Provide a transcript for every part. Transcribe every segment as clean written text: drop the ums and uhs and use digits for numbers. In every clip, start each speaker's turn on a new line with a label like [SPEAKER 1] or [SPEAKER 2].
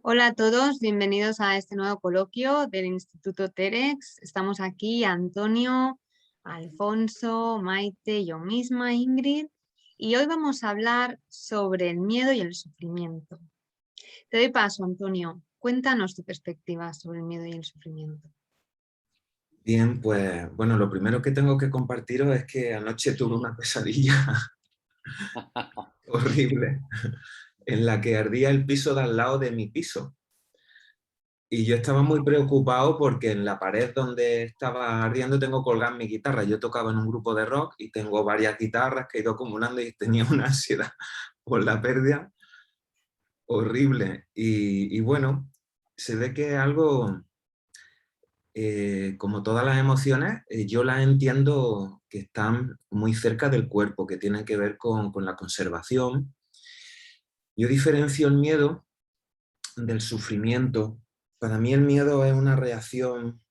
[SPEAKER 1] Hola a todos, bienvenidos a este nuevo coloquio del Instituto Terex. Estamos aquí Antonio, Alfonso, Maite, yo misma, Ingrid, y hoy vamos a hablar sobre el miedo y el sufrimiento. Te doy paso, Antonio. Cuéntanos tu perspectiva sobre el miedo y el sufrimiento.
[SPEAKER 2] Bien, pues bueno, lo primero que tengo que compartiros es que anoche tuve una pesadilla horrible en la que ardía el piso de al lado de mi piso. Y yo estaba muy preocupado porque en la pared donde estaba ardiendo tengo colgada mi guitarra. Yo tocaba en un grupo de rock y tengo varias guitarras que he ido acumulando y tenía una ansiedad por la pérdida horrible. Y bueno, se ve que es algo como todas las emociones, yo las entiendo que están muy cerca del cuerpo, que tienen que ver con la conservación. Yo diferencio el miedo del sufrimiento. Para mí el miedo es una reacción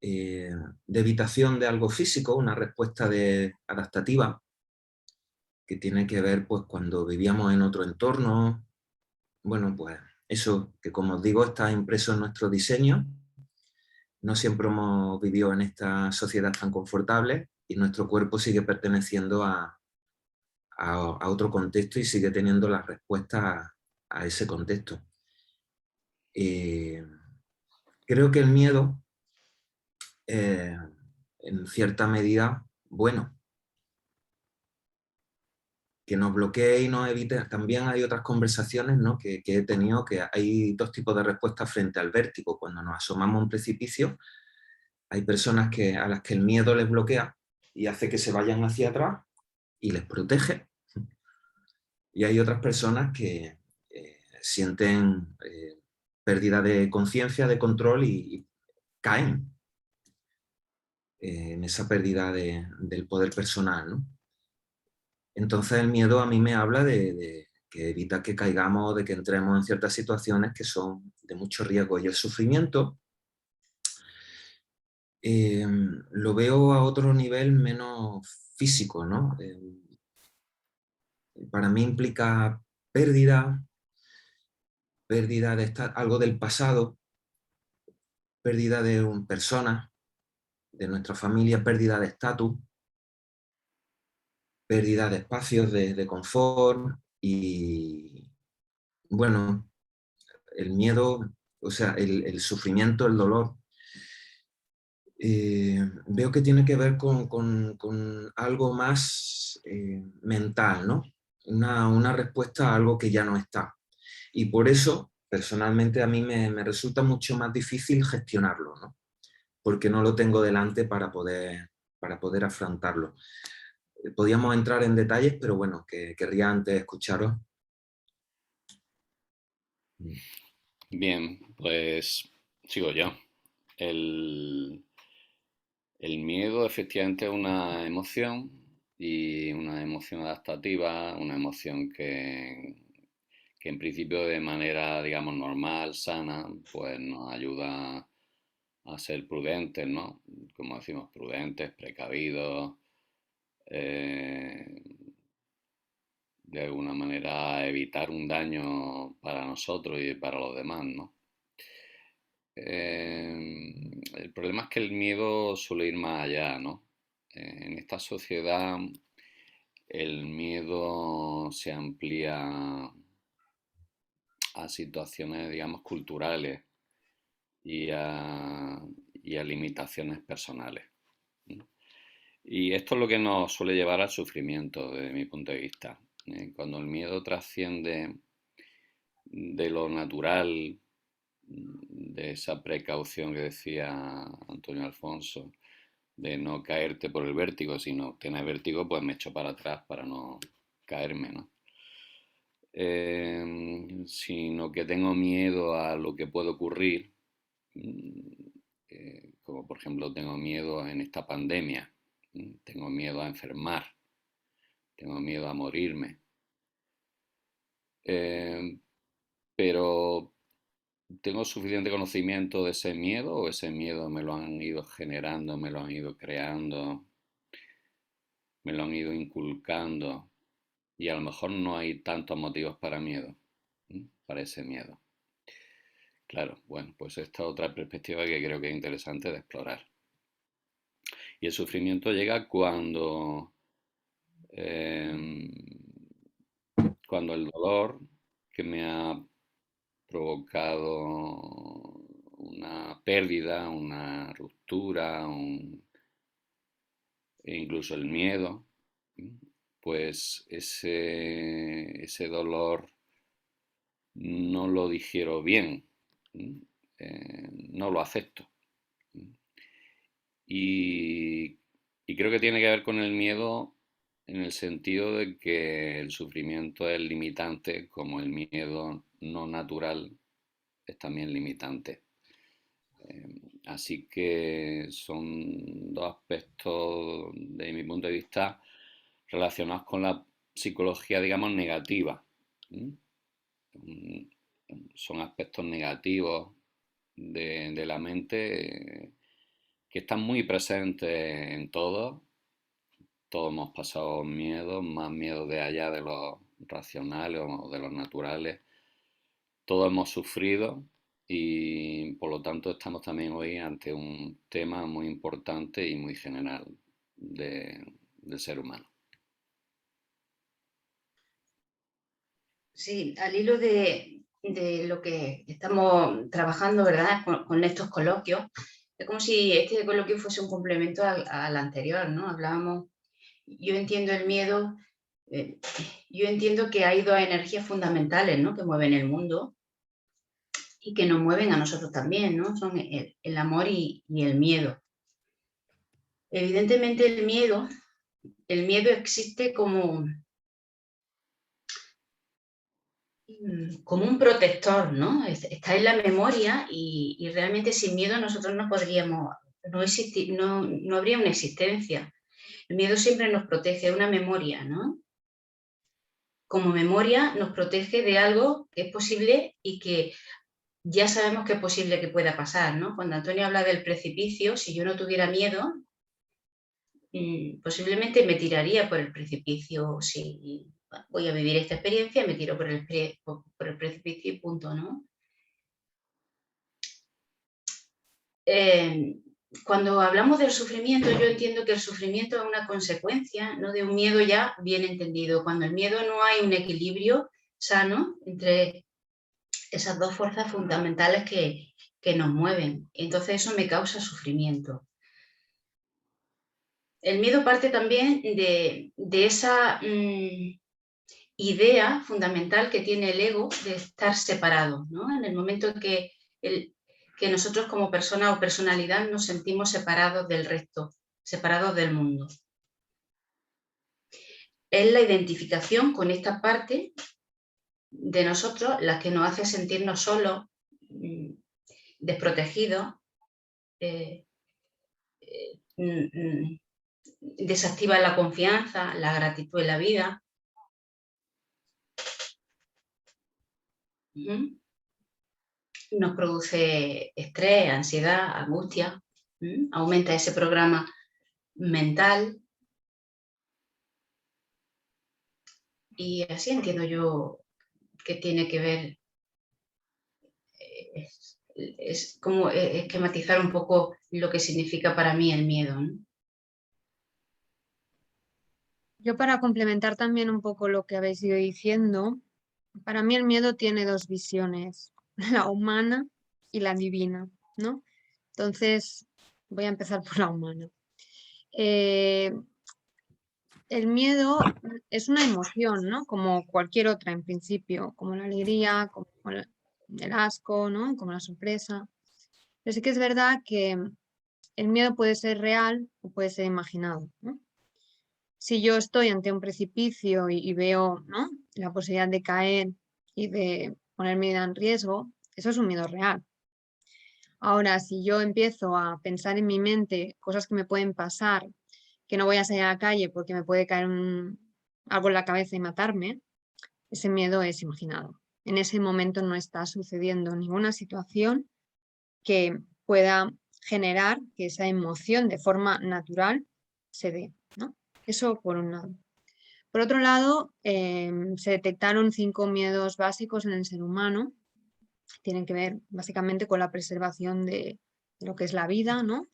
[SPEAKER 2] eh, de evitación de algo físico, una respuesta adaptativa, que tiene que ver pues, cuando vivíamos en otro entorno. Bueno, pues eso que como os digo está impreso en nuestro diseño. No siempre hemos vivido en esta sociedad tan confortable y nuestro cuerpo sigue perteneciendo a otro contexto y sigue teniendo las respuestas a ese contexto. Eh, Creo que el miedo, eh, en cierta medida, bueno, que nos bloquee y nos evite. También hay otras conversaciones, ¿no? que he tenido, que hay dos tipos de respuestas frente al vértigo. Cuando nos asomamos a un precipicio, hay personas a las que el miedo les bloquea y hace que se vayan hacia atrás y les protege. Y hay otras personas que sienten pérdida de conciencia, de control y caen en esa pérdida del poder personal, ¿no? Entonces el miedo a mí me habla de que evita que caigamos, de que entremos en ciertas situaciones que son de mucho riesgo. Y el sufrimiento lo veo a otro nivel menos físico, ¿no? Para mí implica pérdida, pérdida de algo del pasado, pérdida de una persona, de nuestra familia, pérdida de estatus, pérdida de espacios de confort y, bueno, el miedo, o sea, el sufrimiento, el dolor. Veo que tiene que ver con algo más mental, ¿no? Una respuesta a algo que ya no está. Y por eso, personalmente, a mí me resulta mucho más difícil gestionarlo, ¿no? Porque no lo tengo delante para poder afrontarlo. Podíamos entrar en detalles, pero bueno, que querría antes escucharos.
[SPEAKER 3] Bien, pues sigo yo. El, el miedo efectivamente es una emoción y una emoción adaptativa, una emoción que en principio de manera, digamos, normal, sana, pues nos ayuda a ser prudentes, ¿no? Como decimos, prudentes, precavidos, eh, de alguna manera evitar un daño para nosotros y para los demás, ¿no? El problema es que el miedo suele ir más allá, ¿no? En esta sociedad el miedo se amplía a situaciones, digamos, culturales y y a limitaciones personales, ¿no? Y esto es lo que nos suele llevar al sufrimiento, desde mi punto de vista. Cuando el miedo trasciende de lo natural, de esa precaución que decía Antonio Alfonso, de no caerte por el vértigo, sino tener vértigo, pues me echo para atrás para no caerme, ¿no? Sino que tengo miedo a lo que puede ocurrir, mm, como por ejemplo tengo miedo en esta pandemia, tengo miedo a enfermar, tengo miedo a morirme, eh, pero ¿tengo suficiente conocimiento de ese miedo o ese miedo me lo han ido generando, me lo han ido creando, me lo han ido inculcando y a lo mejor no hay tantos motivos para miedo, para ese miedo? Claro, bueno, pues esta otra perspectiva que creo que es interesante de explorar. Y el sufrimiento llega em, cuando el dolor que me ha provocado una pérdida, una ruptura, e incluso el miedo, pues ese dolor no lo digiero bien, no lo acepto. Y, y creo que tiene que ver con el miedo en el sentido de que el sufrimiento es limitante, como el miedo no natural es también limitante. Así que son dos aspectos, de mi punto de vista, relacionados con la psicología, digamos, negativa. Son aspectos negativos de la mente que están muy presentes en todos. Todos hemos pasado miedo, más miedo de allá de los racionales o de los naturales. Todos hemos sufrido y por lo tanto estamos también hoy ante un tema muy importante y muy general del ser humano.
[SPEAKER 4] Sí, al hilo de lo que estamos trabajando, ¿verdad? Con estos coloquios, es como si este coloquio fuese un complemento al anterior, ¿no? Hablábamos, yo entiendo el miedo, yo entiendo que hay dos energías fundamentales, ¿no? Que mueven el mundo y que nos mueven a nosotros también, ¿no? Son el amor y el miedo. Evidentemente el miedo existe como un protector, ¿no? Está en la memoria y realmente sin miedo nosotros no podríamos, no habría una existencia. El miedo siempre nos protege, una memoria, ¿no? Como memoria nos protege de algo que es posible y que ya sabemos que es posible que pueda pasar, ¿no? Cuando Antonio habla del precipicio, si yo no tuviera miedo, posiblemente me tiraría por el precipicio. Si voy a vivir esta experiencia, me tiro por el precipicio y punto, ¿no? Cuando hablamos del sufrimiento, yo entiendo que el sufrimiento es una consecuencia, no de un miedo ya bien entendido. Cuando el miedo no hay un equilibrio sano entre esas dos fuerzas fundamentales que nos mueven. Entonces eso me causa sufrimiento. El miedo parte también de esa idea fundamental que tiene el ego de estar separado, ¿no? En el momento que nosotros como persona o personalidad nos sentimos separados del resto, separados del mundo. Es la identificación con esta parte de nosotros la que nos hace sentirnos solos, desprotegidos, desactiva la confianza, la gratitud en la vida. Nos produce estrés, ansiedad, angustia, aumenta ese programa mental. Y así entiendo yo que tiene que ver, es como esquematizar un poco lo que significa para mí el miedo, ¿no?
[SPEAKER 1] Yo, para complementar también un poco lo que habéis ido diciendo, para mí el miedo tiene dos visiones, la humana y la divina, ¿no? Entonces, voy a empezar por la humana. El miedo es una emoción, ¿no? Como cualquier otra en principio, como la alegría, como el asco, ¿no? Como la sorpresa. Pero sí que es verdad que el miedo puede ser real o puede ser imaginado, ¿no? Si yo estoy ante un precipicio y veo, ¿no?, la posibilidad de caer y de poner mi vida en riesgo, eso es un miedo real. Ahora, si yo empiezo a pensar en mi mente cosas que me pueden pasar, que no voy a salir a la calle porque me puede caer algo en la cabeza y matarme, ese miedo es imaginado. En ese momento no está sucediendo ninguna situación que pueda generar que esa emoción de forma natural se dé, ¿no? Eso por un lado. Por otro lado, se detectaron 5 miedos básicos en el ser humano, tienen que ver básicamente con la preservación de lo que es la vida, ¿no?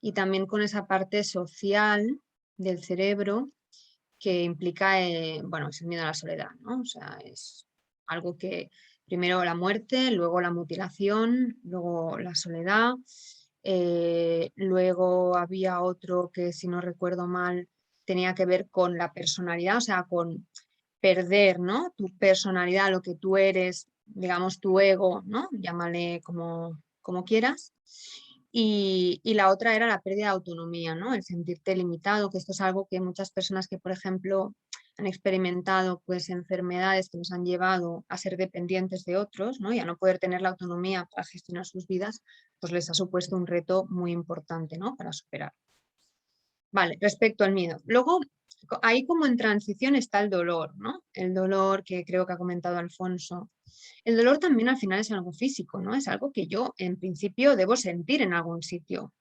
[SPEAKER 1] Y también con esa parte social del cerebro que implica, bueno, es el miedo a la soledad, ¿no? O sea, es algo que primero la muerte, luego la mutilación, luego la soledad, luego había otro que, si no recuerdo mal, tenía que ver con la personalidad, o sea, con perder, ¿no? Tu personalidad, lo que tú eres, digamos, tu ego, ¿no? Llámale como quieras. Y la otra era la pérdida de autonomía, ¿no? El sentirte limitado, que esto es algo que muchas personas que, por ejemplo, han experimentado pues, enfermedades que nos han llevado a ser dependientes de otros, ¿no? Y a no poder tener la autonomía para gestionar sus vidas, pues les ha supuesto un reto muy importante, ¿no? Para superar. Vale, respecto al miedo. Luego, ahí como en transición está el dolor, ¿no? El dolor que creo que ha comentado Alfonso. El dolor también al final es algo físico, ¿no? Es algo que yo en principio debo sentir en algún sitio.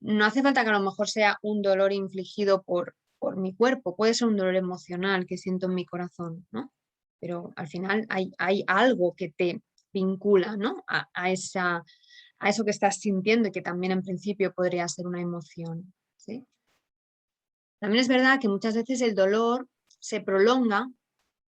[SPEAKER 1] No hace falta que a lo mejor sea un dolor infligido por mi cuerpo, puede ser un dolor emocional que siento en mi corazón, ¿no? Pero al final hay algo que te vincula, ¿no? A eso que estás sintiendo y que también en principio podría ser una emoción, ¿sí? También es verdad que muchas veces el dolor se prolonga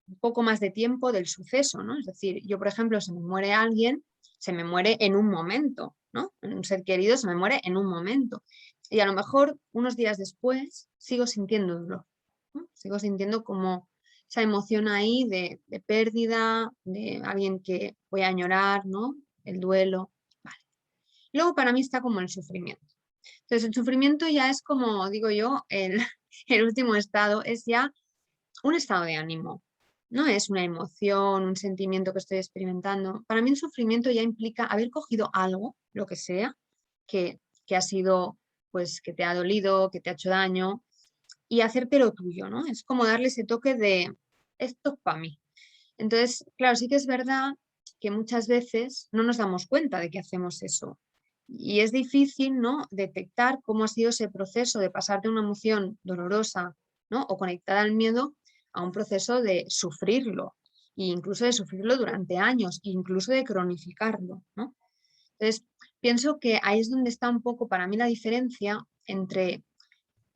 [SPEAKER 1] un poco más de tiempo del suceso, ¿no? Es decir, yo, por ejemplo, se me muere alguien, se me muere en un momento, ¿no? Un ser querido se me muere en un momento. Y a lo mejor unos días después sigo sintiendo dolor, ¿no? Sigo sintiendo como esa emoción ahí de pérdida, de alguien que voy a añorar, ¿no? El duelo. Vale. Luego para mí está como el sufrimiento. Entonces el sufrimiento ya es como, digo yo, el último estado, es ya un estado de ánimo. No es una emoción, un sentimiento que estoy experimentando. Para mí el sufrimiento ya implica haber cogido algo, lo que sea, que ha sido, pues, que te ha dolido, que te ha hecho daño, y hacértelo tuyo, ¿no? Es como darle ese toque de, esto es para mí. Entonces, claro, sí que es verdad que muchas veces no nos damos cuenta de que hacemos eso. Y es difícil, ¿no? Detectar cómo ha sido ese proceso de pasar de una emoción dolorosa, ¿no? O conectada al miedo a un proceso de sufrirlo, e incluso de sufrirlo durante años, e incluso de cronificarlo, ¿no? Entonces, pienso que ahí es donde está un poco para mí la diferencia entre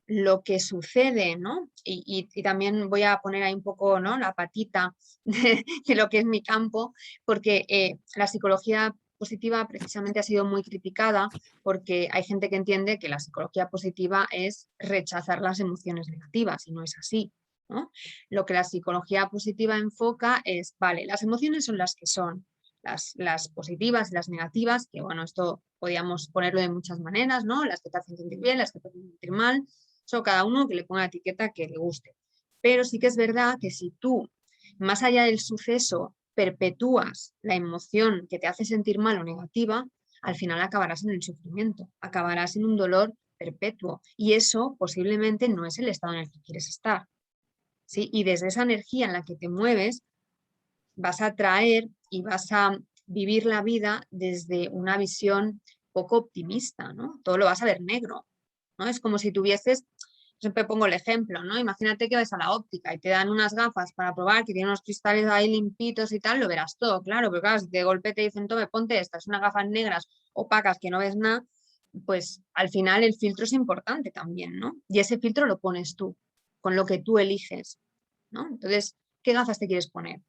[SPEAKER 1] lo que sucede, ¿no? Y también voy a poner ahí un poco, ¿no? La patita de lo que es mi campo, porque la psicología positiva precisamente ha sido muy criticada porque hay gente que entiende que la psicología positiva es rechazar las emociones negativas y no es así, ¿no? Lo que la psicología positiva enfoca es, vale, las emociones son las que son, las positivas y las negativas, que bueno, esto podríamos ponerlo de muchas maneras, ¿no? Las que te hacen sentir bien, las que te hacen sentir mal, eso cada uno que le ponga la etiqueta que le guste. Pero sí que es verdad que si tú, más allá del suceso, perpetúas la emoción que te hace sentir mal o negativa, al final acabarás en el sufrimiento, acabarás en un dolor perpetuo. Y eso posiblemente no es el estado en el que quieres estar, ¿sí? Y desde esa energía en la que te mueves, vas a traer y vas a vivir la vida desde una visión poco optimista, ¿no? Todo lo vas a ver negro, ¿no? Es como si tuvieses, siempre pongo el ejemplo, ¿no? Imagínate que vas a la óptica y te dan unas gafas para probar que tienen unos cristales ahí limpitos y tal, lo verás todo, claro, pero claro, si de golpe te dicen, tome, ponte estas, unas gafas negras opacas que no ves nada, pues al final el filtro es importante también, ¿no? Y ese filtro lo pones tú, con lo que tú eliges, ¿no? Entonces, ¿qué gafas te quieres poner?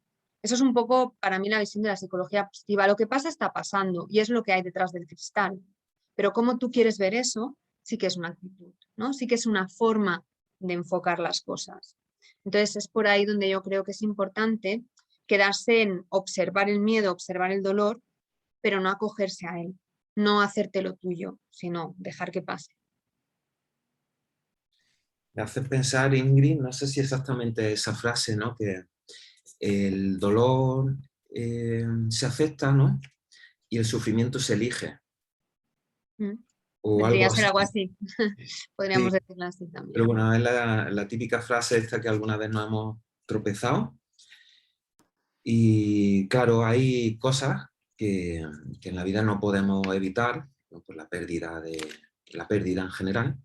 [SPEAKER 1] Eso es un poco para mí la visión de la psicología positiva. Lo que pasa está pasando y es lo que hay detrás del cristal. Pero cómo tú quieres ver eso, sí que es una actitud, ¿no? Sí que es una forma de enfocar las cosas. Entonces es por ahí donde yo creo que es importante quedarse en observar el miedo, observar el dolor, pero no acogerse a él, no hacerte lo tuyo, sino dejar que pase.
[SPEAKER 2] Me hace pensar, Ingrid, no sé si exactamente esa frase, ¿no? Que el dolor se acepta, ¿no? Y el sufrimiento se elige, o algo
[SPEAKER 1] Vendría a ser
[SPEAKER 2] así.
[SPEAKER 1] algo así, podríamos
[SPEAKER 2] Sí,
[SPEAKER 1] decirlo así también.
[SPEAKER 2] pero bueno, es la típica frase esta que alguna vez nos hemos tropezado. Y claro, hay cosas que en la vida no podemos evitar, ¿no? Por la pérdida en general,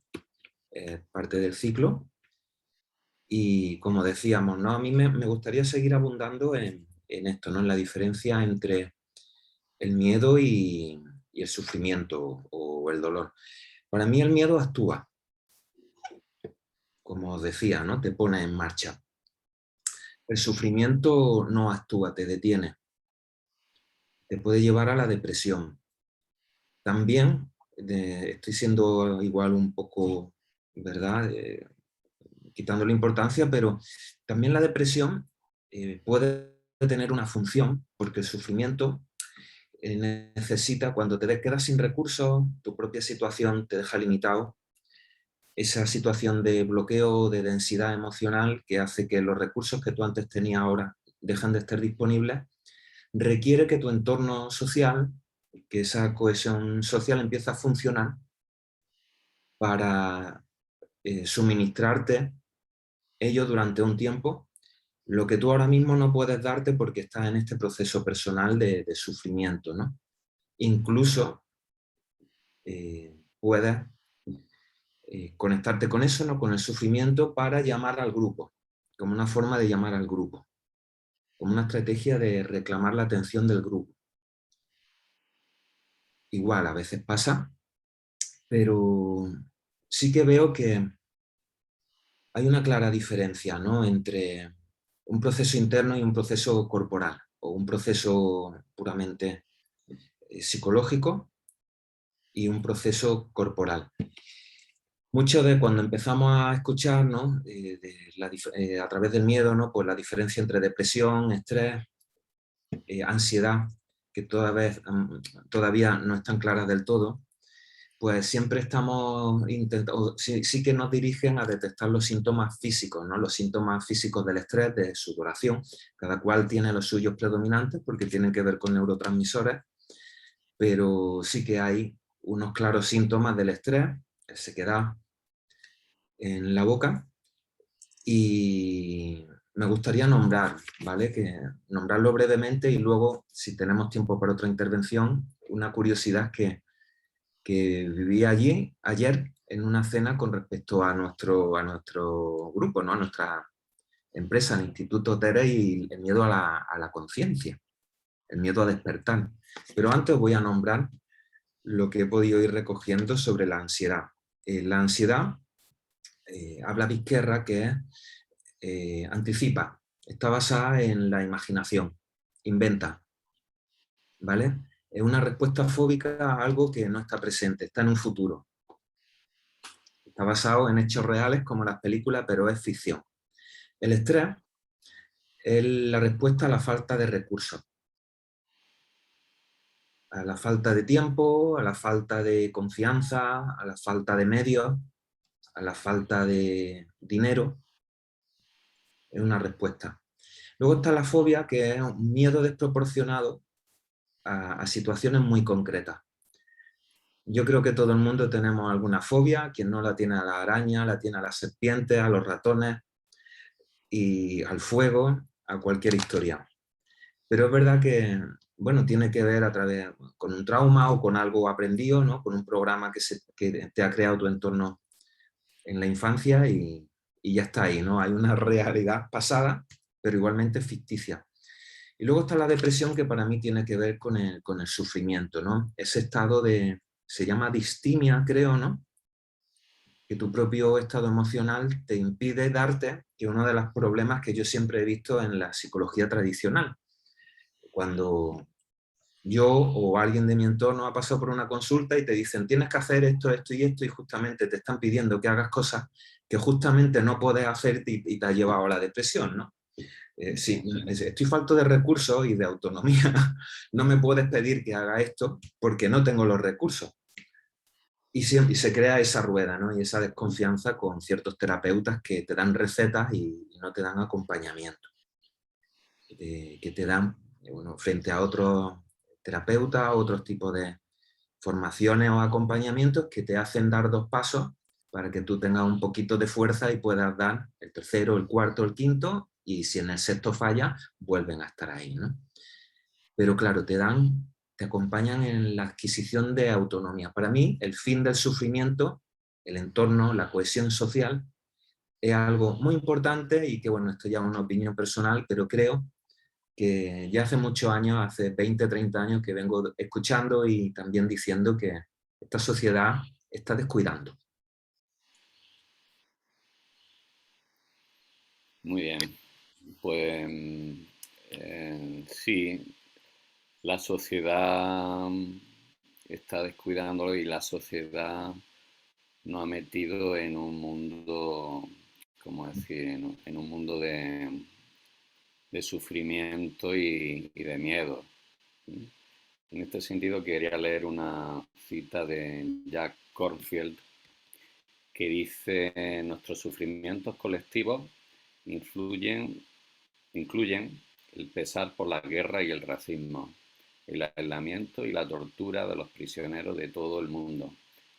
[SPEAKER 2] parte del ciclo. Y como decíamos, ¿no? A mí me gustaría seguir abundando en esto, ¿no? En la diferencia entre el miedo y el sufrimiento o el dolor. Para mí el miedo actúa, como os decía, ¿no? Te pone en marcha. El sufrimiento no actúa, te detiene. Te puede llevar a la depresión. También, estoy siendo igual un poco, ¿verdad? Quitándole importancia, pero también la depresión puede tener una función, porque el sufrimiento necesita, cuando te quedas sin recursos, tu propia situación te deja limitado, esa situación de bloqueo, de densidad emocional que hace que los recursos que tú antes tenías ahora dejan de estar disponibles, requiere que tu entorno social, que esa cohesión social empiece a funcionar para suministrarte ello durante un tiempo, lo que tú ahora mismo no puedes darte porque estás en este proceso personal de sufrimiento, ¿no? Incluso puedes conectarte con eso, ¿no? Con el sufrimiento para llamar al grupo, como una forma de llamar al grupo, como una estrategia de reclamar la atención del grupo. Igual, a veces pasa, pero sí que veo que hay una clara diferencia, ¿no? Entre un proceso interno y un proceso corporal, o un proceso puramente psicológico y un proceso corporal. Mucho de cuando empezamos a escuchar, ¿no? A través del miedo, ¿no? Pues la diferencia entre depresión, estrés, ansiedad, que todavía no están claras del todo, pues siempre estamos intentando, sí que nos dirigen a detectar los síntomas físicos, ¿no? Los síntomas físicos del estrés, de sudoración, cada cual tiene los suyos predominantes porque tienen que ver con neurotransmisores, pero sí que hay unos claros síntomas del estrés, sequedad en la boca, y me gustaría nombrar, ¿vale? Nombrarlo brevemente y luego, si tenemos tiempo para otra intervención, una curiosidad que viví allí ayer en una cena con respecto a nuestro grupo, ¿no? A nuestra empresa, el Instituto TERE, y el miedo a la conciencia, el miedo a despertar. Pero antes voy a nombrar lo que he podido ir recogiendo sobre la ansiedad. La ansiedad, habla Vizquerra, que anticipa, está basada en la imaginación, inventa, ¿vale? Es una respuesta fóbica a algo que no está presente, está en un futuro. Está basado en hechos reales como las películas, pero es ficción. El estrés es la respuesta a la falta de recursos, a la falta de tiempo, a la falta de confianza, a la falta de medios, a la falta de dinero. Es una respuesta. Luego está la fobia, que es un miedo desproporcionado a situaciones muy concretas. Yo creo que todo el mundo tenemos alguna fobia, quien no la tiene a la araña, la tiene a las serpientes, a los ratones y al fuego, a cualquier historia. Pero es verdad que, bueno, tiene que ver con un trauma o con algo aprendido, ¿no? Con un programa que te ha creado tu entorno en la infancia y ya está ahí, ¿no? Hay una realidad pasada, pero igualmente ficticia. Y luego está la depresión, que para mí tiene que ver con el sufrimiento, ¿no? Ese estado se llama distimia, creo, ¿no? Que tu propio estado emocional te impide darte, que uno de los problemas que yo siempre he visto en la psicología tradicional, cuando yo o alguien de mi entorno ha pasado por una consulta y te dicen tienes que hacer esto, esto y esto, y justamente te están pidiendo que hagas cosas que justamente no puedes hacer y te ha llevado a la depresión, ¿no? Sí, estoy falto de recursos y de autonomía, no me puedes pedir que haga esto porque no tengo los recursos. Y se crea esa rueda, ¿no? Y esa desconfianza con ciertos terapeutas que te dan recetas y no te dan acompañamiento, que te dan, bueno, frente a otros terapeutas, otros tipos de formaciones o acompañamientos que te hacen dar 2 pasos para que tú tengas un poquito de fuerza y puedas dar el tercero, el cuarto, el quinto, y si en el sexto falla, vuelven a estar ahí, ¿no? Pero claro, te acompañan en la adquisición de autonomía. Para mí, el fin del sufrimiento, el entorno, la cohesión social, es algo muy importante y que, bueno, esto ya es una opinión personal, pero creo que ya hace muchos años, hace 20, 30 años que vengo escuchando y también diciendo que esta sociedad está descuidando.
[SPEAKER 3] Muy bien, pues sí, la sociedad está descuidándolo y la sociedad nos ha metido en un mundo, ¿cómo decir? En un mundo de sufrimiento y de miedo. En este sentido quería leer una cita de Jack Kornfield que dice: nuestros sufrimientos colectivos incluyen el pesar por la guerra y el racismo, el aislamiento y la tortura de los prisioneros de todo el mundo,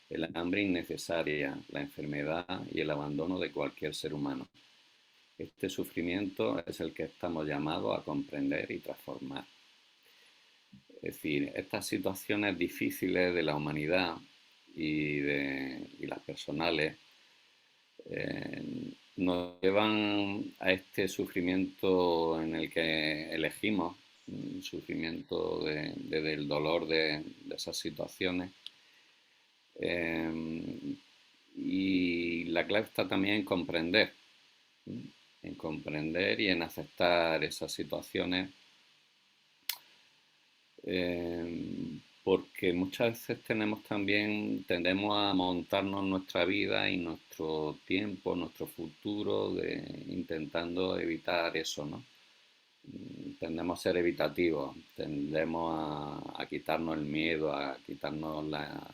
[SPEAKER 3] el hambre innecesaria, la enfermedad y el abandono de cualquier ser humano. Este sufrimiento es el que estamos llamados a comprender y transformar. Es decir, estas situaciones difíciles de la humanidad y las personales nos llevan a este sufrimiento en el que elegimos, un sufrimiento del dolor de esas situaciones. Y la clave está también en comprender y en aceptar esas situaciones, porque muchas veces tendemos a montarnos nuestra vida y nuestro tiempo, nuestro futuro, intentando evitar eso, ¿no? Tendemos a ser evitativos, tendemos a quitarnos el miedo, a quitarnos la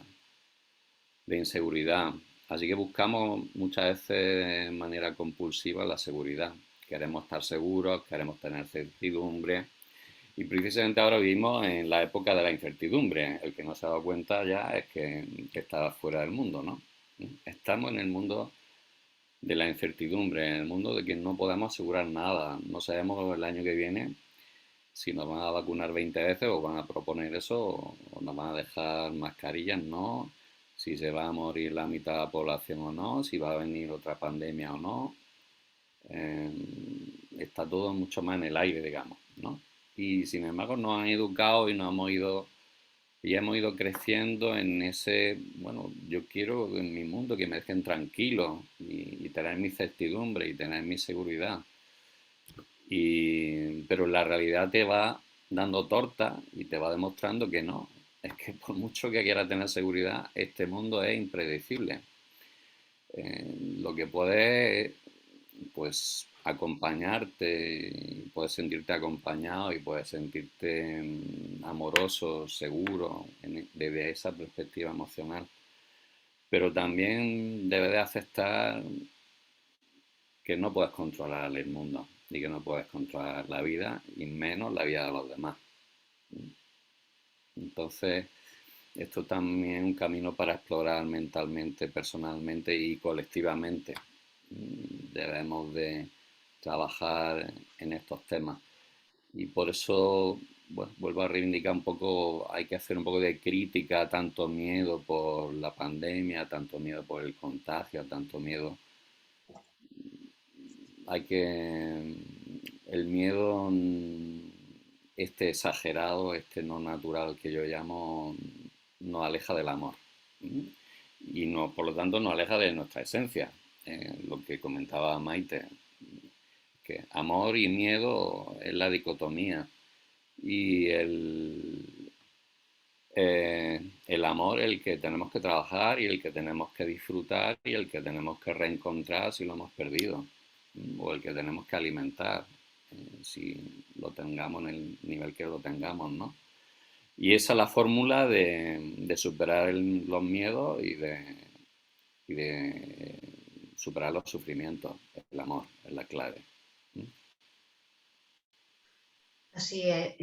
[SPEAKER 3] inseguridad. Así que buscamos muchas veces de manera compulsiva la seguridad. Queremos estar seguros, queremos tener certidumbre. Y precisamente ahora vivimos en la época de la incertidumbre. El que no se ha dado cuenta ya es que está fuera del mundo, ¿no? Estamos en el mundo de la incertidumbre, en el mundo de que no podemos asegurar nada. No sabemos el año que viene si nos van a vacunar 20 veces o van a proponer eso o nos van a dejar mascarillas, ¿no? Si se va a morir la mitad de la población o no, si va a venir otra pandemia o no. Está todo mucho más en el aire, digamos, ¿no? Y sin embargo nos han educado y hemos ido creciendo en ese, bueno, yo quiero en mi mundo que me dejen tranquilo y tener mi certidumbre y tener mi seguridad. Pero la realidad te va dando torta y te va demostrando que no. Es que por mucho que quieras tener seguridad, este mundo es impredecible. Lo que puedes, pues, acompañarte, puedes sentirte acompañado y puedes sentirte amoroso, seguro, desde esa perspectiva emocional. Pero también debes de aceptar que no puedes controlar el mundo y que no puedes controlar la vida y menos la vida de los demás. Entonces, esto también es un camino para explorar mentalmente, personalmente y colectivamente. Debemos de trabajar en estos temas. Y por eso, bueno, vuelvo a reivindicar un poco, hay que hacer un poco de crítica, tanto miedo por la pandemia, tanto miedo por el contagio, tanto miedo. El miedo este exagerado, este no natural que yo llamo, nos aleja del amor. Y por lo tanto nos aleja de nuestra esencia. Lo que comentaba Maite, que amor y miedo es la dicotomía. Y el amor, el que tenemos que trabajar y el que tenemos que disfrutar y el que tenemos que reencontrar si lo hemos perdido, o el que tenemos que alimentar si lo tengamos en el nivel que lo tengamos, ¿no? Y esa es la fórmula de superar los miedos y de superar los sufrimientos. El amor es la clave.
[SPEAKER 4] Así es,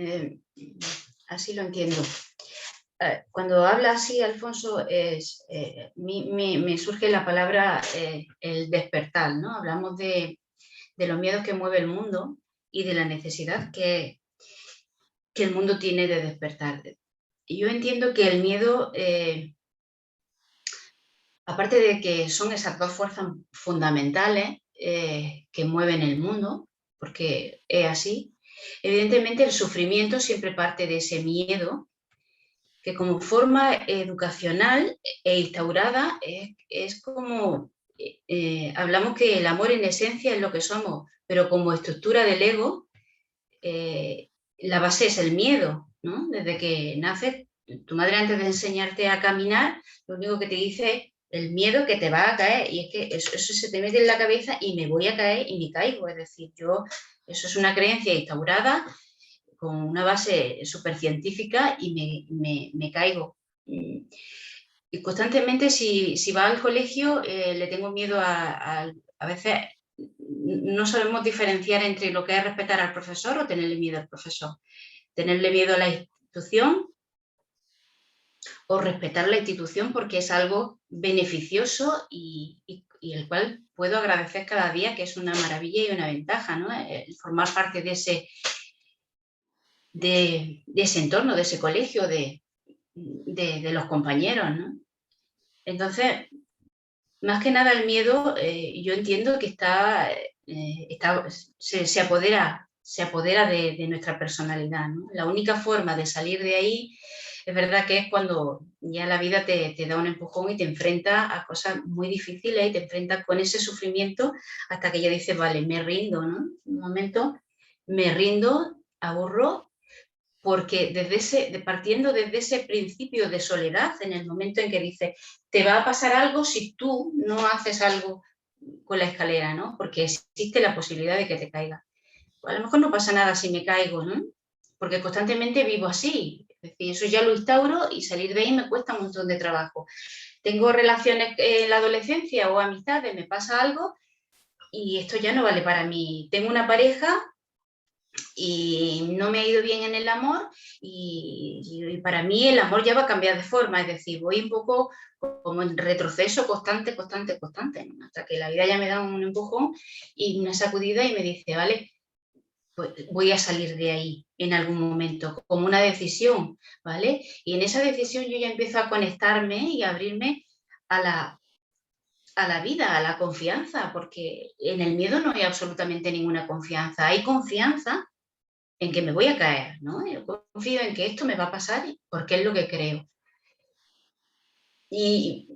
[SPEAKER 4] así lo entiendo. Cuando habla así, Alfonso, me surge la palabra el despertar, ¿no? Hablamos de los miedos que mueve el mundo y de la necesidad que el mundo tiene de despertar. Y yo entiendo que el miedo, aparte de que son esas dos fuerzas fundamentales que mueven el mundo, porque es así, Evidentemente el sufrimiento siempre parte de ese miedo, que como forma educacional e instaurada es como, hablamos que el amor en esencia es lo que somos, pero como estructura del ego, la base es el miedo, ¿no? Desde que naces, tu madre antes de enseñarte a caminar, lo único que te dice es el miedo que te va a caer, y es que eso se te mete en la cabeza y me voy a caer y me caigo, es decir, eso es una creencia instaurada con una base súper científica y me caigo. Y constantemente si va al colegio le tengo miedo a veces no sabemos diferenciar entre lo que es respetar al profesor o tenerle miedo al profesor. Tenerle miedo a la institución o respetar la institución porque es algo beneficioso y el cual puedo agradecer cada día, que es una maravilla y una ventaja, ¿no? El formar parte de ese entorno, de ese colegio, de los compañeros, ¿no? Entonces, más que nada el miedo, yo entiendo que se apodera de nuestra personalidad, ¿no? La única forma de salir de ahí es verdad que es cuando ya la vida te da un empujón y te enfrenta a cosas muy difíciles y te enfrentas con ese sufrimiento hasta que ya dices, vale, me rindo, ¿no? Un momento, me rindo, aburro, porque partiendo desde ese principio de soledad, en el momento en que dices, te va a pasar algo si tú no haces algo con la escalera, ¿no? Porque existe la posibilidad de que te caiga. A lo mejor no pasa nada si me caigo, ¿no? Porque constantemente vivo así. Es decir, eso ya lo instauro y salir de ahí me cuesta un montón de trabajo. Tengo relaciones en la adolescencia o amistades, me pasa algo y esto ya no vale para mí. Tengo una pareja y no me ha ido bien en el amor y para mí el amor ya va a cambiar de forma, es decir, voy un poco como en retroceso constante, ¿no? Hasta que la vida ya me da un empujón y una sacudida y me dice, vale, pues voy a salir de ahí en algún momento, como una decisión, ¿vale? Y en esa decisión yo ya empiezo a conectarme y a abrirme a la vida, a la confianza, porque en el miedo no hay absolutamente ninguna confianza, hay confianza en que me voy a caer, ¿no? Yo confío en que esto me va a pasar porque es lo que creo. Y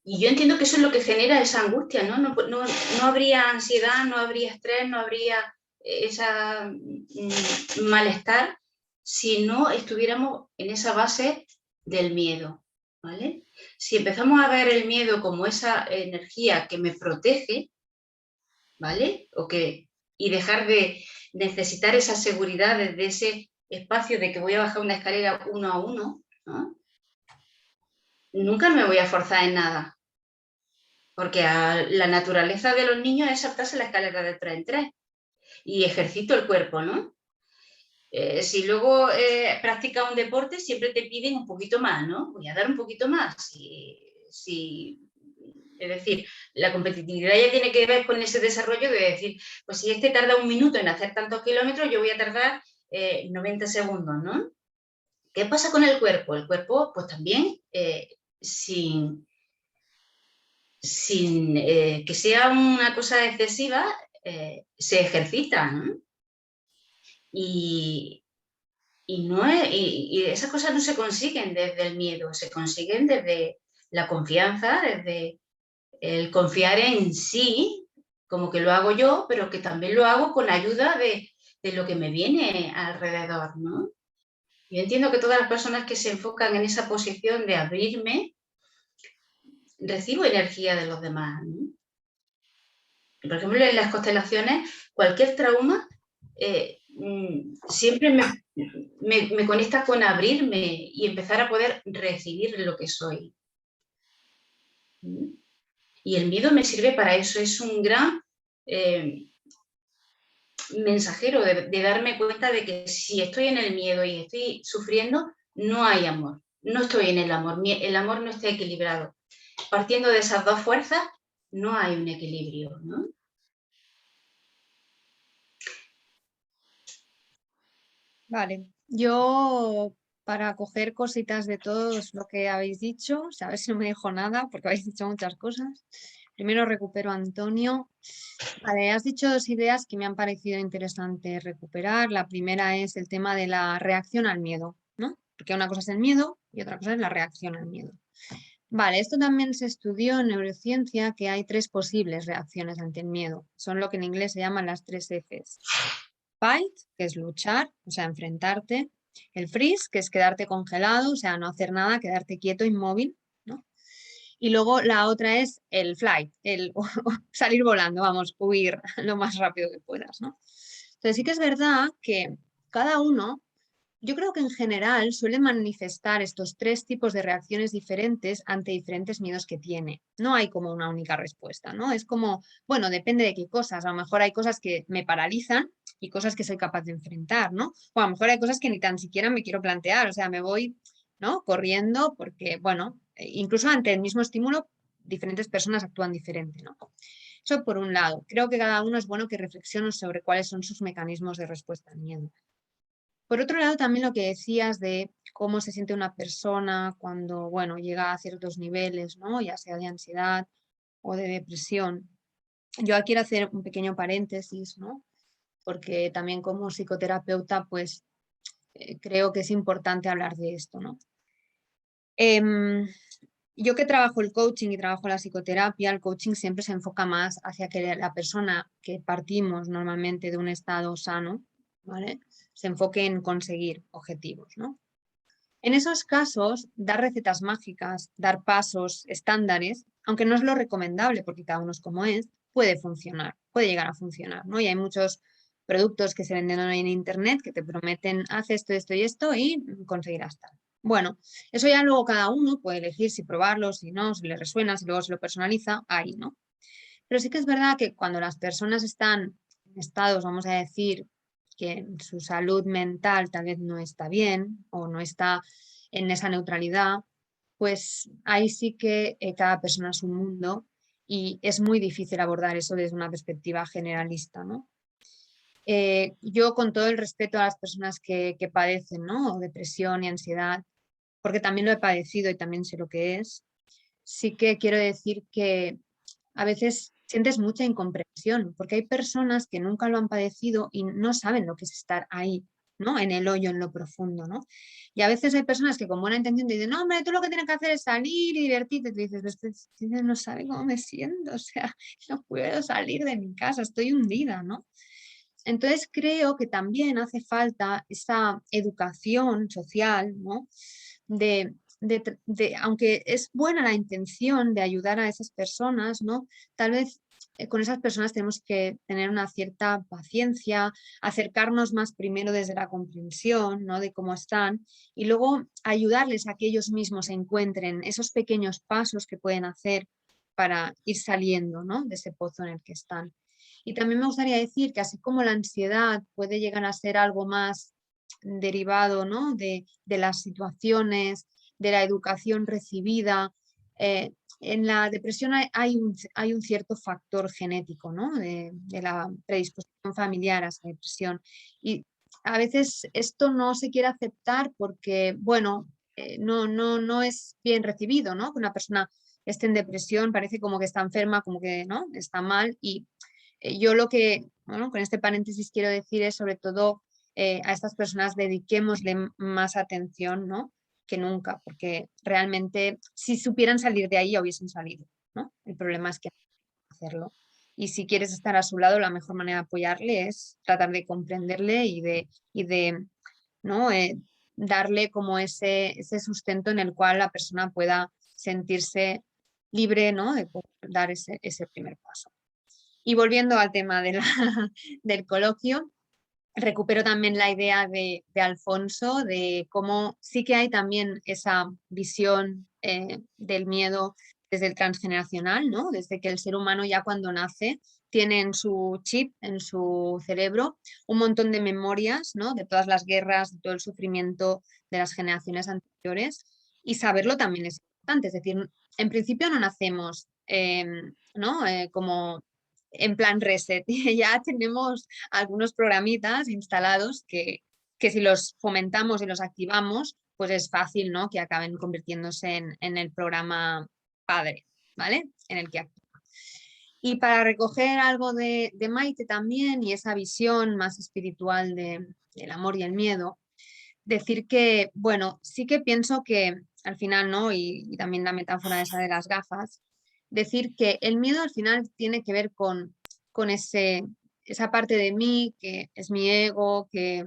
[SPEAKER 4] yo entiendo que eso es lo que genera esa angustia, ¿no? No habría ansiedad, no habría estrés, no habría ese malestar si no estuviéramos en esa base del miedo, ¿vale? Si empezamos a ver el miedo como esa energía que me protege, ¿vale? Y dejar de necesitar esa seguridad desde ese espacio de que voy a bajar una escalera uno a uno, ¿no? Nunca me voy a forzar en nada, porque la naturaleza de los niños es saltarse la escalera de 3 en 3 y ejercito el cuerpo, ¿no? Si luego practicas un deporte, siempre te piden un poquito más, ¿no? Voy a dar un poquito más. Es decir, la competitividad ya tiene que ver con ese desarrollo de decir, pues si este tarda 1 minuto en hacer tantos kilómetros, yo voy a tardar 90 segundos, ¿no? ¿Qué pasa con el cuerpo? El cuerpo, pues también, sin que sea una cosa excesiva, se ejercita, ¿no? Y esas cosas no se consiguen desde el miedo, se consiguen desde la confianza, desde el confiar en sí, como que lo hago yo, pero que también lo hago con ayuda de lo que me viene alrededor, ¿no? Yo entiendo que todas las personas que se enfocan en esa posición de abrirme, recibo energía de los demás, ¿no? Por ejemplo, en las constelaciones, cualquier trauma siempre me conecta con abrirme y empezar a poder recibir lo que soy. Y el miedo me sirve para eso, es un gran mensajero de darme cuenta de que si estoy en el miedo y estoy sufriendo, no hay amor, no estoy en el amor no está equilibrado. Partiendo de esas dos fuerzas, no hay un equilibrio, ¿no?
[SPEAKER 1] Vale, yo para coger cositas de todo lo que habéis dicho, o sea, a ver si no me dejo nada, porque habéis dicho muchas cosas. Primero recupero a Antonio. Vale, has dicho dos ideas que me han parecido interesantes recuperar. La primera es el tema de la reacción al miedo, ¿no? Porque una cosa es el miedo y otra cosa es la reacción al miedo. Vale, esto también se estudió en neurociencia, que hay 3 posibles reacciones ante el miedo. Son lo que en inglés se llaman las 3 Fs. Fight, que es luchar, o sea, enfrentarte. El freeze, que es quedarte congelado, o sea, no hacer nada, quedarte quieto, inmóvil, ¿no? Y luego la otra es el flight, el salir volando, vamos, huir lo más rápido que puedas, ¿no? Entonces sí que es verdad que cada uno, yo creo que en general suele manifestar estos 3 tipos de reacciones diferentes ante diferentes miedos que tiene. No hay como una única respuesta, ¿no? Es como, bueno, depende de qué cosas. A lo mejor hay cosas que me paralizan y cosas que soy capaz de enfrentar, ¿no? O a lo mejor hay cosas que ni tan siquiera me quiero plantear, o sea, me voy, ¿no? Corriendo porque, bueno, incluso ante el mismo estímulo, diferentes personas actúan diferente, ¿no? Eso por un lado. Creo que cada uno es bueno que reflexione sobre cuáles son sus mecanismos de respuesta al miedo. Por otro lado, también lo que decías de cómo se siente una persona cuando, bueno, llega a ciertos niveles, ¿no? Ya sea de ansiedad o de depresión. Yo aquí quiero hacer un pequeño paréntesis, ¿no? Porque también como psicoterapeuta, pues creo que es importante hablar de esto, ¿no? Yo que trabajo el coaching y trabajo la psicoterapia, el coaching siempre se enfoca más hacia que la persona que partimos normalmente de un estado sano, ¿vale? Se enfoque en conseguir objetivos, ¿no? En esos casos, dar recetas mágicas, dar pasos estándares, aunque no es lo recomendable porque cada uno es como es, puede funcionar, puede llegar a funcionar, ¿no? Y hay muchos productos que se venden hoy en internet que te prometen haz esto, esto y esto y conseguirás tal. Bueno, eso ya luego cada uno puede elegir si probarlo, si no, si le resuena, si luego se lo personaliza, ahí, ¿no? Pero sí que es verdad que cuando las personas están en estados, vamos a decir, que su salud mental tal vez no está bien o no está en esa neutralidad, pues ahí sí que cada persona es un mundo y es muy difícil abordar eso desde una perspectiva generalista, ¿no? Yo con todo el respeto a las personas que padecen, ¿no? Depresión y ansiedad, porque también lo he padecido y también sé lo que es, sí que quiero decir que a veces sientes mucha incomprensión, porque hay personas que nunca lo han padecido y no saben lo que es estar ahí, ¿no? En el hoyo, en lo profundo, ¿no? Y a veces hay personas que con buena intención te dicen, no, hombre, tú lo que tienes que hacer es salir y divertirte. Y tú dices, este no sabe cómo me siento, o sea, no puedo salir de mi casa, estoy hundida, ¿no? Entonces creo que también hace falta esa educación social, ¿no? Aunque es buena la intención de ayudar a esas personas, ¿no? Tal vez con esas personas tenemos que tener una cierta paciencia, acercarnos más primero desde la comprensión, ¿no? De cómo están y luego ayudarles a que ellos mismos encuentren esos pequeños pasos que pueden hacer para ir saliendo, ¿no? De ese pozo en el que están. Y también me gustaría decir que así como la ansiedad puede llegar a ser algo más derivado, ¿no? de las situaciones, de la educación recibida, en la depresión hay un cierto factor genético, ¿no? de la predisposición familiar a esa depresión. Y a veces esto no se quiere aceptar porque, bueno, no es bien recibido, ¿no? Que una persona esté en depresión parece como que está enferma, como que ¿no? Está mal y yo lo que, bueno, con este paréntesis quiero decir es sobre todo a estas personas dediquémosle más atención, ¿no? Que nunca, porque realmente si supieran salir de ahí ya hubiesen salido, ¿no? El problema es que hay que hacerlo. Y si quieres estar a su lado, la mejor manera de apoyarle es tratar de comprenderle y de ¿no? Darle como ese sustento en el cual la persona pueda sentirse libre, ¿no? De poder dar ese primer paso. Y volviendo al tema del coloquio, recupero también la idea de Alfonso, de cómo sí que hay también esa visión del miedo desde el transgeneracional, ¿no? Desde que el ser humano ya cuando nace tiene en su chip, en su cerebro, un montón de memorias, ¿no? De todas las guerras, de todo el sufrimiento de las generaciones anteriores, y saberlo también es importante. Es decir, en principio no nacemos ¿no? Como en plan reset, ya tenemos algunos programitas instalados que si los fomentamos y los activamos, pues es fácil, ¿no? Que acaben convirtiéndose en el programa padre, ¿vale? En el que actúa. Y para recoger algo de Maite también y esa visión más espiritual del amor y el miedo, decir que, bueno, sí que pienso que al final, ¿no? Y también la metáfora esa de las gafas, decir que el miedo al final tiene que ver con esa parte de mí que es mi ego, que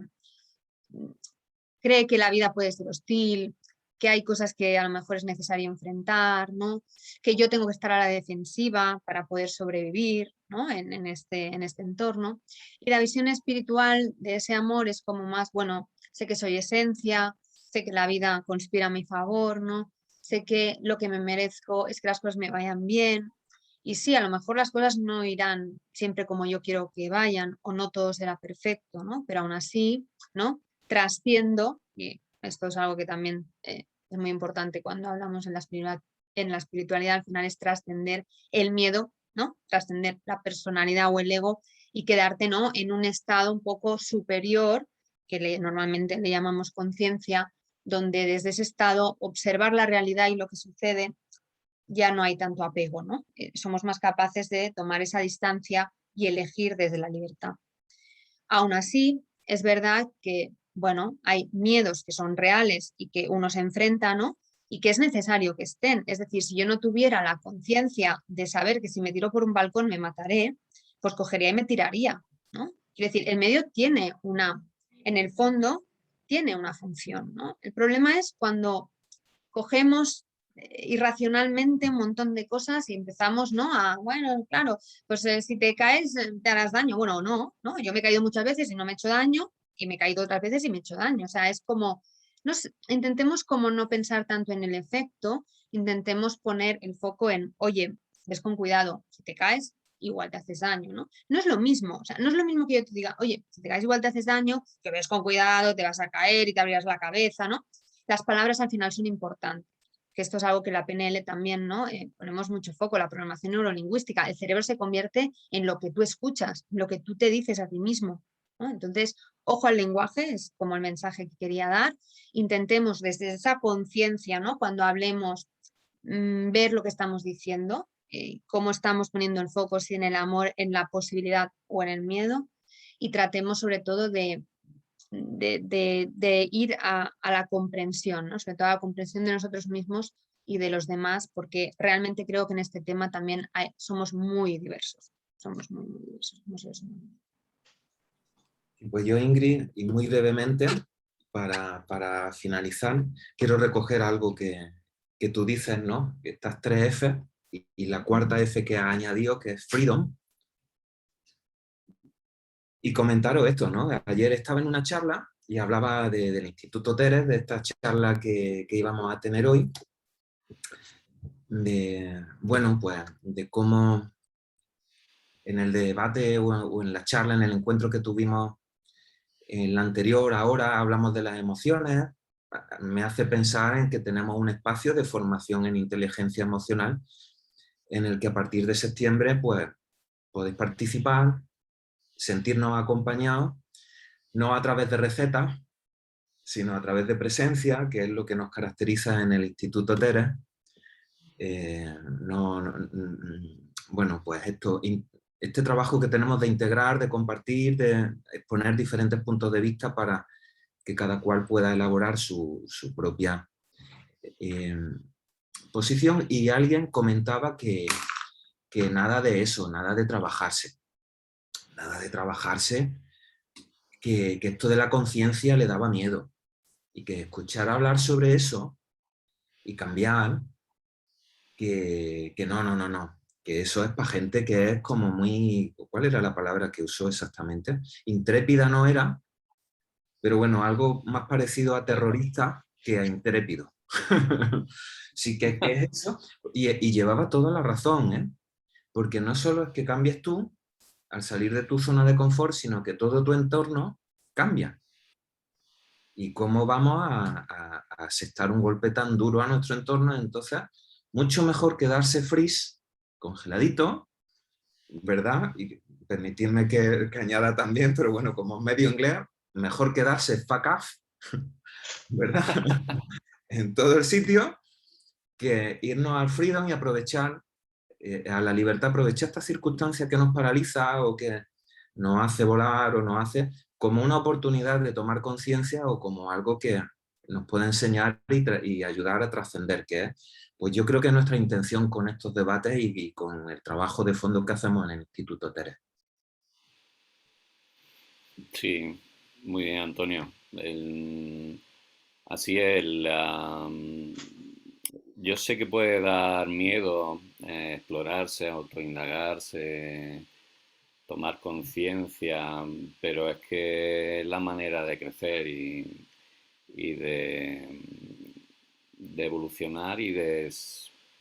[SPEAKER 1] cree que la vida puede ser hostil, que hay cosas que a lo mejor es necesario enfrentar, ¿no? Que yo tengo que estar a la defensiva para poder sobrevivir, ¿no? en este entorno. Y la visión espiritual de ese amor es como más, bueno, sé que soy esencia, sé que la vida conspira a mi favor, ¿no? Sé que lo que me merezco es que las cosas me vayan bien. Y sí, a lo mejor las cosas no irán siempre como yo quiero que vayan o no todo será perfecto, ¿no? Pero aún así, ¿no? Trasciendo, y esto es algo que también es muy importante cuando hablamos en la espiritualidad, al final es trascender el miedo, ¿no? Trascender la personalidad o el ego y quedarte, ¿no? En un estado un poco superior, que normalmente le llamamos conciencia, donde desde ese estado observar la realidad y lo que sucede ya no hay tanto apego, ¿no? Somos más capaces de tomar esa distancia y elegir desde la libertad. Aún así, es verdad que, bueno, hay miedos que son reales y que uno se enfrenta, ¿no? Y que es necesario que estén. Es decir, si yo no tuviera la conciencia de saber que si me tiro por un balcón me mataré, pues cogería y me tiraría, ¿no? Quiero decir, el medio tiene en el fondo, tiene una función, ¿no? El problema es cuando cogemos irracionalmente un montón de cosas y empezamos, ¿no? Bueno, claro, pues si te caes te harás daño. Bueno, no, yo me he caído muchas veces y no me he hecho daño y me he caído otras veces y me he hecho daño. O sea, es como, intentemos como no pensar tanto en el efecto, intentemos poner el foco en, oye, ves con cuidado, si te caes, igual te haces daño, ¿no? No es lo mismo, o sea, no es lo mismo que yo te diga, oye, si te caes igual te haces daño, que ves con cuidado, te vas a caer y te abrirás la cabeza, ¿no? Las palabras al final son importantes, que esto es algo que la PNL también, ¿no? Ponemos mucho foco, la programación neurolingüística. El cerebro se convierte en lo que tú escuchas, en lo que tú te dices a ti mismo, ¿no? Entonces, ojo al lenguaje, es como el mensaje que quería dar. Intentemos desde esa conciencia, ¿no? Cuando hablemos, ver lo que estamos diciendo, cómo estamos poniendo el foco, si en el amor, en la posibilidad o en el miedo, y tratemos sobre todo de ir a la comprensión, ¿no? Sobre todo a la comprensión de nosotros mismos y de los demás, porque realmente creo que en este tema también somos muy diversos. Somos muy, muy diversos.
[SPEAKER 2] Pues yo, Ingrid, y muy brevemente, para finalizar, quiero recoger algo que tú dices, ¿no? Estas 3 F y la cuarta F que ha añadido, que es freedom. Y comentaros esto, ¿no? Ayer estaba en una charla y hablaba del Instituto Teres, de esta charla que íbamos a tener hoy, bueno, pues de cómo en el debate o en la charla, en el encuentro que tuvimos en la anterior, ahora hablamos de las emociones, me hace pensar en que tenemos un espacio de formación en inteligencia emocional en el que a partir de septiembre pues podéis participar, sentirnos acompañados, no a través de recetas, sino a través de presencia, que es lo que nos caracteriza en el Instituto Teres. Bueno, pues este trabajo que tenemos de integrar, de compartir, de exponer diferentes puntos de vista para que cada cual pueda elaborar su propia posición. Y alguien comentaba que nada de eso, nada de trabajarse, que esto de la conciencia le daba miedo y que escuchar hablar sobre eso y cambiar, que no, que eso es para gente que es como muy, ¿cuál era la palabra que usó exactamente? Intrépida no era, pero bueno, algo más parecido a terrorista que a intrépido. Sí que es eso, y llevaba toda la razón, ¿eh? Porque no solo es que cambies tú al salir de tu zona de confort, sino que todo tu entorno cambia. Y cómo vamos a asestar un golpe tan duro a nuestro entorno. Entonces, mucho mejor quedarse freeze, congeladito, ¿verdad? Y permitidme que añada también, pero bueno, como medio inglés, mejor quedarse fuck off, ¿verdad? En todo el sitio, que irnos al freedom y aprovechar a la libertad, aprovechar esta circunstancia que nos paraliza o que nos hace volar o nos hace como una oportunidad de tomar conciencia o como algo que nos puede enseñar y ayudar a trascender, que es, pues yo creo que es nuestra intención con estos debates y con el trabajo de fondo que hacemos en el Instituto TEREX.
[SPEAKER 3] Sí, muy bien, Antonio. Así es, yo sé que puede dar miedo explorarse, autoindagarse, tomar conciencia, pero es que es la manera de crecer y de evolucionar y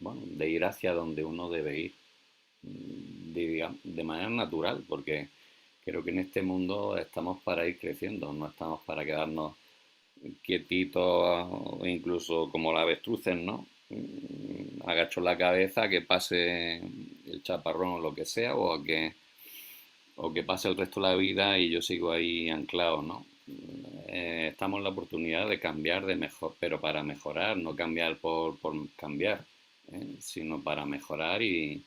[SPEAKER 3] bueno, de ir hacia donde uno debe ir, de manera natural, porque creo que en este mundo estamos para ir creciendo, no estamos para quedarnos quietitos o incluso como la avestruces, ¿no? Agacho la cabeza, que pase el chaparrón o lo que sea, o que pase el resto de la vida y yo sigo ahí anclado, ¿no? Estamos en la oportunidad de cambiar, de mejor, pero para mejorar, no cambiar por cambiar, sino para mejorar y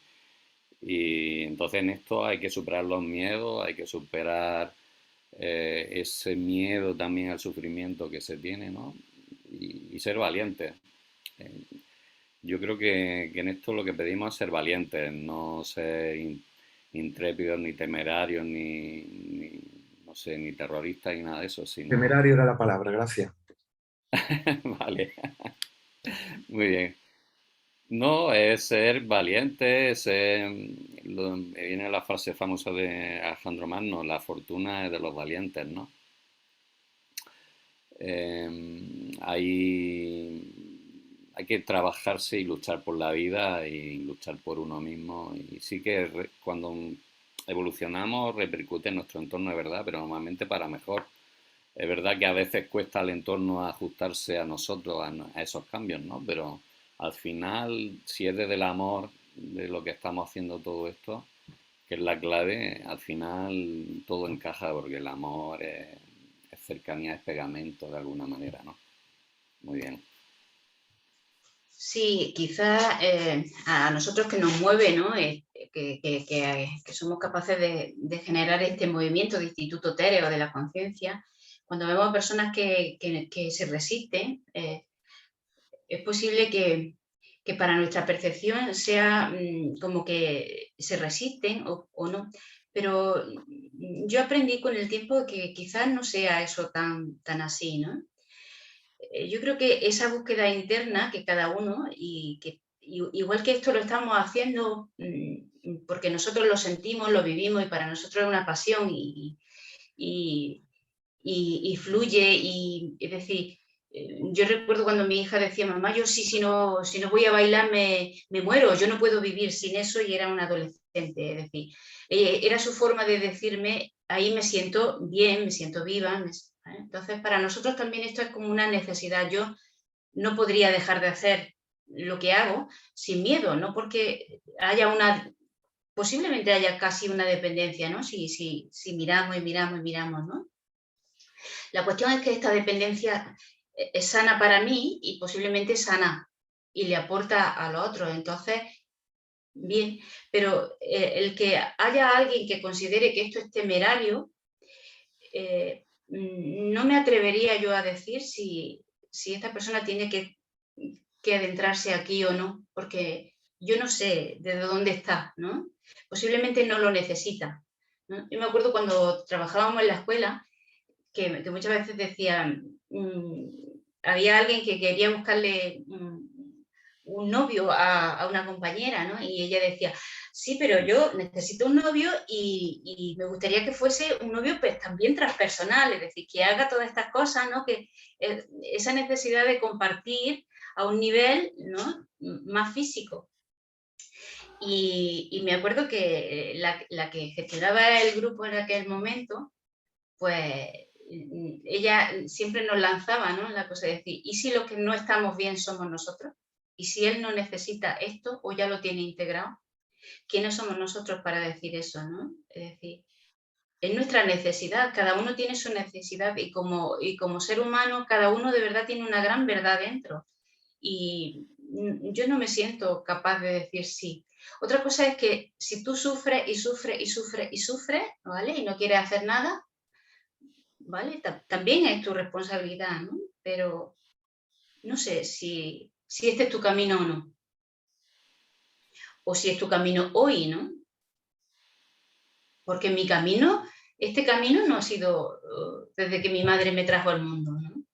[SPEAKER 3] entonces en esto hay que superar los miedos, hay que superar ese miedo también al sufrimiento que se tiene, ¿no? Y ser valientes. Eh, yo creo que en esto lo que pedimos es ser valientes, no ser intrépidos, ni temerarios, no sé, ni terroristas, ni nada de eso, sino...
[SPEAKER 2] Temerario era la palabra, gracias.
[SPEAKER 3] Vale, muy bien. No, es ser valiente, me viene la frase famosa de Alejandro Magno, la fortuna es de los valientes, ¿no? Hay que trabajarse y luchar por la vida y luchar por uno mismo. Y sí que cuando evolucionamos repercute en nuestro entorno, es verdad, pero normalmente para mejor. Es verdad que a veces cuesta al entorno ajustarse a nosotros, a esos cambios, ¿no? Pero al final, si es desde el amor de lo que estamos haciendo todo esto, que es la clave, al final todo encaja porque el amor es cercanía, es pegamento de alguna manera, ¿no? Muy bien.
[SPEAKER 4] Sí, quizás a nosotros que nos mueve, ¿no? Que somos capaces de generar este movimiento de Instituto TEREX o de la conciencia, cuando vemos personas que se resisten, es posible que para nuestra percepción sea como que se resisten o no, pero yo aprendí con el tiempo que quizás no sea eso tan así, ¿no? Yo creo que esa búsqueda interna que cada uno, igual que esto lo estamos haciendo porque nosotros lo sentimos, lo vivimos y para nosotros es una pasión y fluye, y es decir, yo recuerdo cuando mi hija decía, mamá, yo si no voy a bailar me muero, yo no puedo vivir sin eso, y era una adolescente, es decir, era su forma de decirme, ahí me siento bien, me siento viva, entonces para nosotros también esto es como una necesidad. Yo no podría dejar de hacer lo que hago sin miedo, no porque posiblemente haya casi una dependencia, ¿no? Si miramos y miramos y miramos, ¿no? La cuestión es que esta dependencia es sana para mí y posiblemente sana y le aporta a los otros. Entonces, bien, pero el que haya alguien que considere que esto es temerario, no me atrevería yo a decir si esta persona tiene que adentrarse aquí o no, porque yo no sé desde dónde está, ¿no? Posiblemente no lo necesita, ¿no? Yo me acuerdo cuando trabajábamos en la escuela, que muchas veces decían, había alguien que quería buscarle un novio a una compañera, ¿no? Y ella decía, sí, pero yo necesito un novio y me gustaría que fuese un novio pues también transpersonal, es decir, que haga todas estas cosas, ¿no? Que esa necesidad de compartir a un nivel, ¿no? Más físico. Y me acuerdo que la que gestionaba el grupo en aquel momento, pues ella siempre nos lanzaba, ¿no? La cosa de decir, ¿y si los que no estamos bien somos nosotros? ¿Y si él no necesita esto o ya lo tiene integrado? ¿Quiénes somos nosotros para decir eso, no? Es decir, es nuestra necesidad, cada uno tiene su necesidad y como ser humano cada uno de verdad tiene una gran verdad dentro. Y yo no me siento capaz de decir sí. Otra cosa es que si tú sufres y sufres y sufres y sufres, ¿vale? Y no quieres hacer nada, ¿vale? También es tu responsabilidad, ¿no? Pero no sé si este es tu camino o no. O si es tu camino hoy, ¿no? Porque mi camino, este camino no ha sido desde que mi madre me trajo al mundo, ¿no?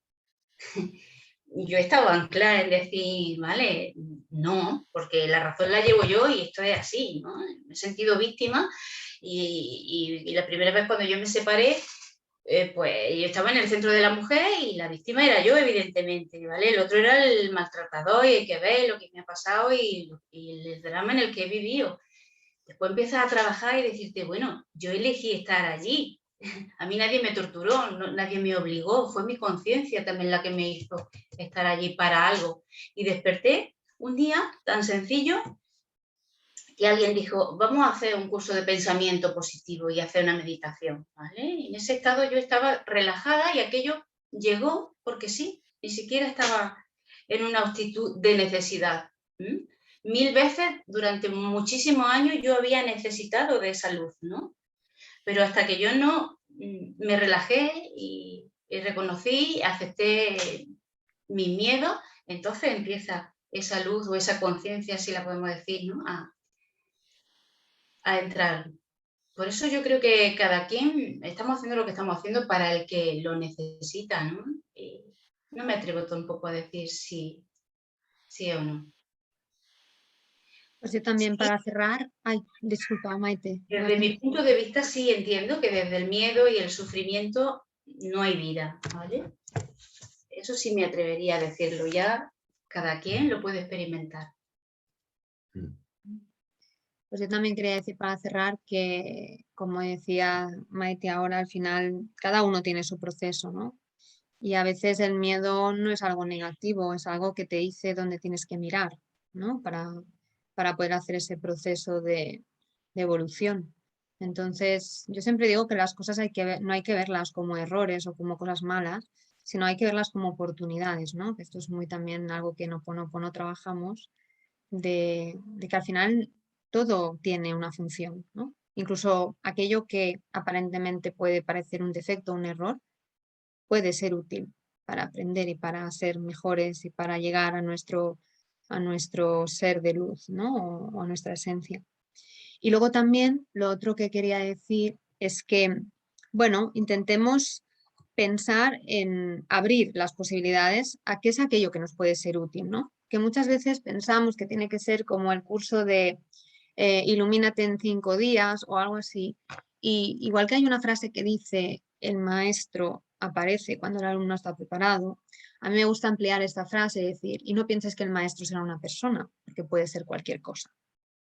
[SPEAKER 4] Yo he estado anclada en decir, vale, no, porque la razón la llevo yo y esto es así, ¿no? Me he sentido víctima y la primera vez cuando yo me separé, pues yo estaba en el centro de la mujer y la víctima era yo, evidentemente, ¿vale? El otro era el maltratador y hay que ver lo que me ha pasado y el drama en el que he vivido. Después empiezas a trabajar y decirte, bueno, yo elegí estar allí. A mí nadie me torturó, nadie me obligó, fue mi conciencia también la que me hizo estar allí para algo. Y desperté un día tan sencillo que alguien dijo, vamos a hacer un curso de pensamiento positivo y hacer una meditación, ¿vale? Y en ese estado yo estaba relajada y aquello llegó porque sí, ni siquiera estaba en una actitud de necesidad. 1000 veces durante muchísimos años yo había necesitado de esa luz, ¿no? Pero hasta que yo no me relajé y reconocí, acepté mi miedo, entonces empieza esa luz o esa conciencia, si la podemos decir, ¿no? A entrar. Por eso yo creo que cada quien estamos haciendo lo que estamos haciendo para el que lo necesita, ¿no? Y no me atrevo tampoco a decir sí o no.
[SPEAKER 1] Pues yo también para cerrar, ay, disculpa, Maite.
[SPEAKER 4] Desde mi punto de vista sí entiendo que desde el miedo y el sufrimiento no hay vida, ¿vale? Eso sí me atrevería a decirlo, ya cada quien lo puede experimentar.
[SPEAKER 1] Pues yo también quería decir para cerrar que, como decía Maite ahora, al final cada uno tiene su proceso, ¿no? Y a veces el miedo no es algo negativo, es algo que te dice dónde tienes que mirar, ¿no? Para poder hacer ese proceso de evolución. Entonces, yo siempre digo que las cosas no hay que verlas como errores o como cosas malas, sino hay que verlas como oportunidades, ¿no? Que esto es muy también algo que en Ho'oponopono trabajamos, de que al final todo tiene una función, ¿no? Incluso aquello que aparentemente puede parecer un defecto, un error, puede ser útil para aprender y para ser mejores y para llegar a nuestro ser de luz, ¿no? O a nuestra esencia. Y luego también lo otro que quería decir es que, bueno, intentemos pensar en abrir las posibilidades a qué es aquello que nos puede ser útil, ¿no? Que muchas veces pensamos que tiene que ser como el curso de Ilumínate en 5 días o algo así. Y igual que hay una frase que dice, el maestro aparece cuando el alumno está preparado, a mí me gusta ampliar esta frase y decir, y no pienses que el maestro será una persona, porque puede ser cualquier cosa.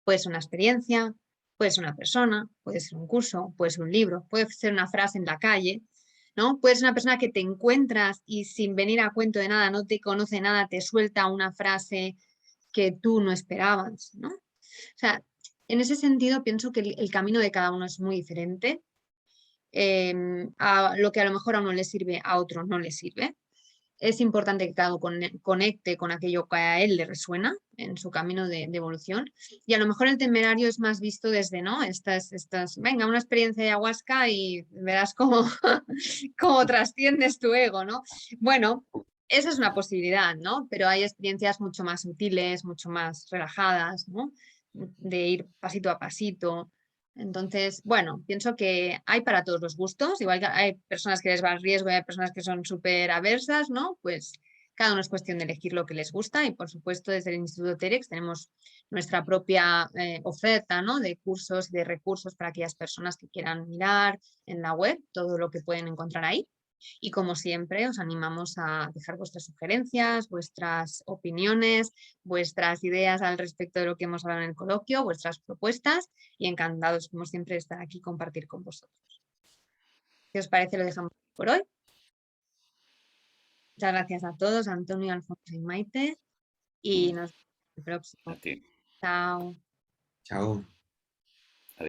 [SPEAKER 1] Puede ser una experiencia, puede ser una persona, puede ser un curso, puede ser un libro, puede ser una frase en la calle, ¿no? Puede ser una persona que te encuentras y sin venir a cuento de nada, no te conoce nada, te suelta una frase que tú no esperabas, ¿no? O sea, en ese sentido pienso que el camino de cada uno es muy diferente. A lo que a lo mejor a uno le sirve, a otro no le sirve. Es importante que cada uno conecte con aquello que a él le resuena en su camino de evolución. Y a lo mejor el temerario es más visto desde, ¿no? Venga, una experiencia de ayahuasca y verás cómo, cómo trasciendes tu ego, ¿no? Bueno, esa es una posibilidad, ¿no? Pero hay experiencias mucho más sutiles, mucho más relajadas, ¿no? De ir pasito a pasito. Entonces, bueno, pienso que hay para todos los gustos, igual que hay personas que les va al riesgo y hay personas que son súper aversas, ¿no? Pues cada uno es cuestión de elegir lo que les gusta y por supuesto desde el Instituto T-REX tenemos nuestra propia oferta, ¿no? De cursos y de recursos para aquellas personas que quieran mirar en la web, todo lo que pueden encontrar ahí. Y como siempre, os animamos a dejar vuestras sugerencias, vuestras opiniones, vuestras ideas al respecto de lo que hemos hablado en el coloquio, vuestras propuestas y encantados, como siempre, de estar aquí y compartir con vosotros. ¿Qué os parece? Lo dejamos por hoy. Muchas gracias a todos, Antonio, Alfonso y Maite. Y nos vemos en el próximo.
[SPEAKER 3] A ti.
[SPEAKER 1] Chao.
[SPEAKER 2] Chao.